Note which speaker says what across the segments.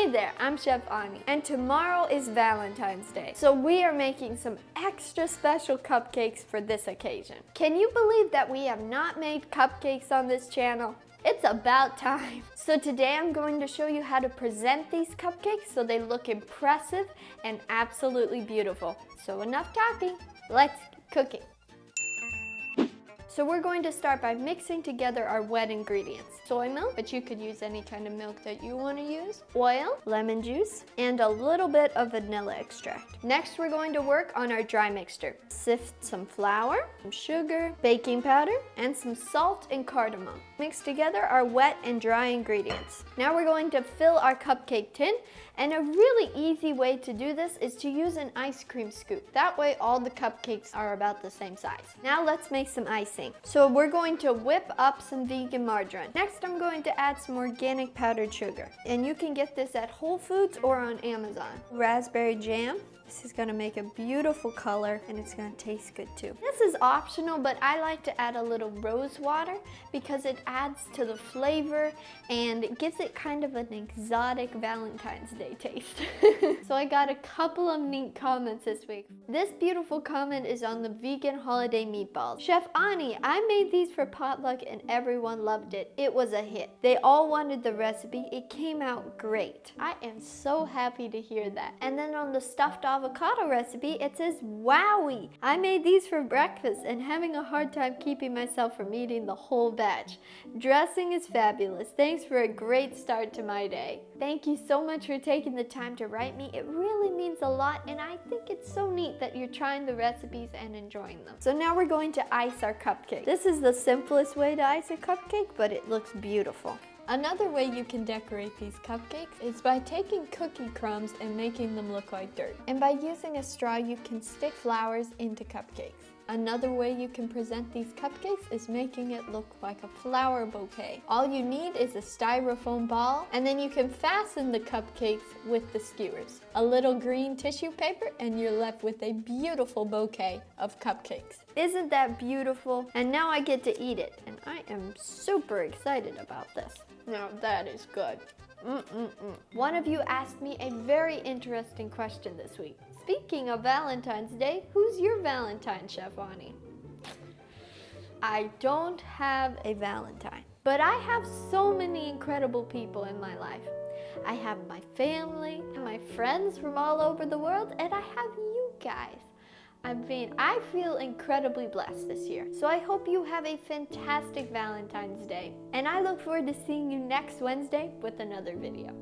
Speaker 1: Hey there, I'm Chef Ani, and tomorrow is Valentine's Day. So we are making some extra special cupcakes for this occasion. Can you believe that we have not made cupcakes on this channel? It's about time. So today I'm going to show you how to present these cupcakes so they look impressive and absolutely beautiful. So enough talking, let's cook it. So we're going to start by mixing together our wet ingredients. Soy milk, but you could use any kind of milk that you want to use. Oil, lemon juice, and a little bit of vanilla extract. Next, we're going to work on our dry mixture. Sift some flour, some sugar, baking powder, and some salt and cardamom. Mix together our wet and dry ingredients. Now we're going to fill our cupcake tin, and a really easy way to do this is to use an ice cream scoop. That way all the cupcakes are about the same size. Now let's make some icing. So we're going to whip up some vegan margarine. Next, I'm going to add some organic powdered sugar. And you can get this at Whole Foods or on Amazon. Raspberry jam. This is gonna make a beautiful color and it's gonna taste good too. This is optional, but I like to add a little rose water because it adds to the flavor and it gives it kind of an exotic Valentine's Day taste. So I got a couple of neat comments this week. This beautiful comment is on the vegan holiday meatballs. Chef Ani, I made these for potluck and everyone loved it. It was a hit. They all wanted the recipe. It came out great. I am so happy to hear that. And then on the stuffed avocado recipe, it says, wowie! I made these for breakfast and having a hard time keeping myself from eating the whole batch. Dressing is fabulous. Thanks for a great start to my day. Thank you so much for taking the time to write me. It really means a lot and I think it's so neat that you're trying the recipes and enjoying them. So now we're going to ice our cupcake. This is the simplest way to ice a cupcake, but it looks beautiful. Another way you can decorate these cupcakes is by taking cookie crumbs and making them look like dirt. And by using a straw, you can stick flowers into cupcakes. Another way you can present these cupcakes is making it look like a flower bouquet. All you need is a styrofoam ball, and then you can fasten the cupcakes with the skewers. A little green tissue paper, and you're left with a beautiful bouquet of cupcakes. Isn't that beautiful? And now I get to eat it, and I am super excited about this. Now that is good. One of you asked me a very interesting question this week. Speaking of Valentine's Day, who's your Valentine, Chef Ani? I don't have a Valentine, but I have so many incredible people in my life. I have my family and my friends from all over the world, and I have you guys. I feel incredibly blessed this year. So I hope you have a fantastic Valentine's Day. And I look forward to seeing you next Wednesday with another video.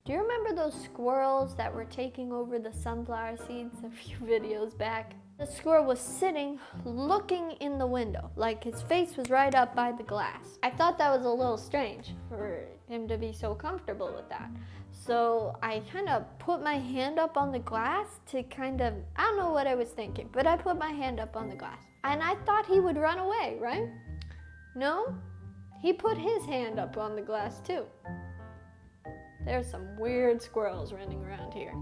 Speaker 1: Do you remember those squirrels that were taking over the sunflower seeds a few videos back? The squirrel was sitting, looking in the window, like his face was right up by the glass. I thought that was a little strange for him to be so comfortable with that. So I kind of put my hand up on the glass to I don't know what I was thinking, but I put my hand up on the glass. And I thought he would run away, right? No, he put his hand up on the glass too. There's some weird squirrels running around here.